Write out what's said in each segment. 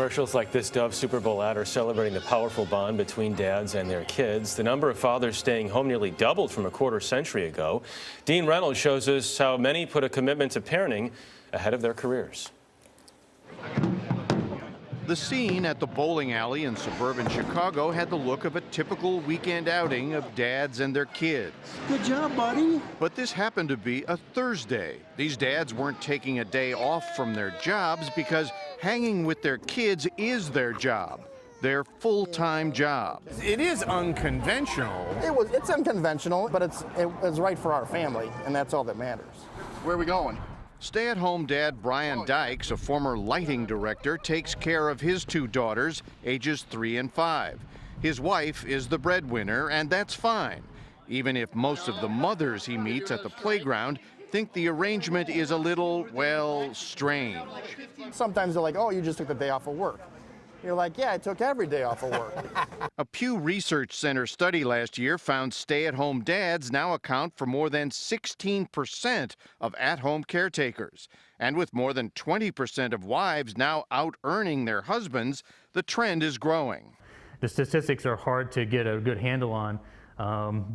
Commercials like this Dove Super Bowl ad are celebrating the powerful bond between dads and their kids. The number of fathers staying home nearly doubled from a quarter century ago. Dean Reynolds shows us how many put a commitment to parenting ahead of their careers. The scene at the bowling alley in suburban Chicago had the look of a typical weekend outing of dads and their kids. Good job, buddy. But this happened to be a Thursday. These dads weren't taking a day off from their jobs because hanging with their kids is their job, their full-time job. It is unconventional. It's unconventional, but it's right for our family, and that's all that matters. Where are we going? Stay-at-home dad Brian Dykes, a former lighting director, takes care of his two daughters, ages 3 and 5. His wife is the breadwinner, and that's fine, even if most of the mothers he meets at the playground think the arrangement is a little, well, strange. Sometimes they're like, oh, you just took the day off of work. You're like, yeah, I took every day off of work. A Pew Research Center study last year found stay-at-home dads now account for more than 16% of at-home caretakers. And with more than 20% of wives now out-earning their husbands, the trend is growing. The statistics are hard to get a good handle on,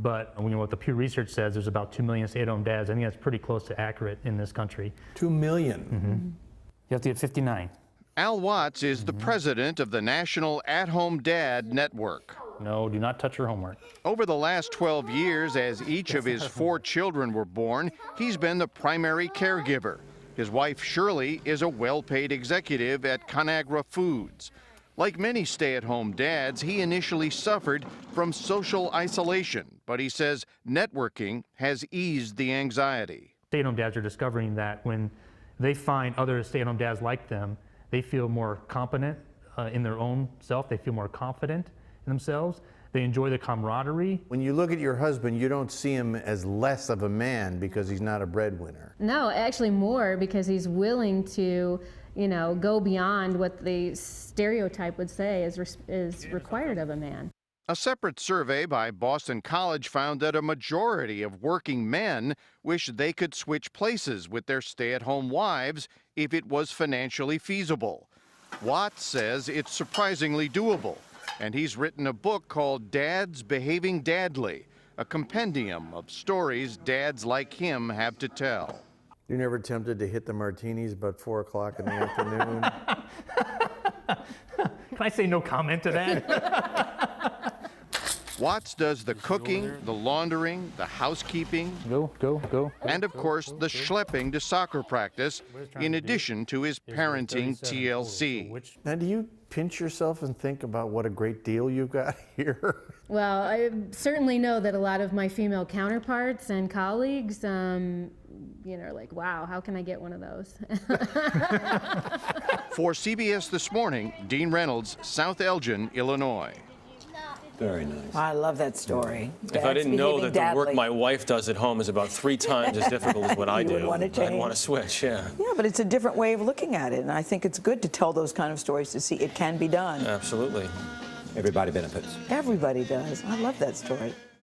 but what the Pew Research says, there's about 2 million stay-at-home dads. I think that's pretty close to accurate in this country. 2 million. Mm-hmm. You have to get 59. Al Watts is the president of the National At-Home Dad Network. No, do not touch your homework. Over the last 12 years, as each of his 4 children were born, he's been the primary caregiver. His wife, Shirley, is a well-paid executive at Conagra Foods. Like many stay-at-home dads, he initially suffered from social isolation, but he says networking has eased the anxiety. Stay-at-home dads are discovering that when they find other stay-at-home dads like them, they feel more competent in their own self. They feel more confident in themselves. They enjoy the camaraderie. When you look at your husband, you don't see him as less of a man because he's not a breadwinner. No, actually more, because he's willing to, go beyond what the stereotype would say is required of a man. A separate survey by Boston College found that a majority of working men wish they could switch places with their stay-at-home wives if it was financially feasible. Watts says it's surprisingly doable, and he's written a book called Dads Behaving Dadly, a compendium of stories dads like him have to tell. You're never tempted to hit the martinis about 4 o'clock in the afternoon? Can I say no comment to that? Watts does the cooking, the laundering, the housekeeping, Go. and of course the schlepping to soccer practice, in addition to his parenting TLC. Now, do you pinch yourself and think about what a great deal you've got here? Well, I certainly know that a lot of my female counterparts and colleagues, are like, wow, how can I get one of those? For CBS This Morning, Dean Reynolds, South Elgin, Illinois. Very nice. I love that story. If I didn't know that the work my wife does at home is about 3 times as difficult as what I do, I'd want to switch, yeah. Yeah, but it's a different way of looking at it, and I think it's good to tell those kind of stories to see it can be done. Absolutely. Everybody benefits. Everybody does. I love that story.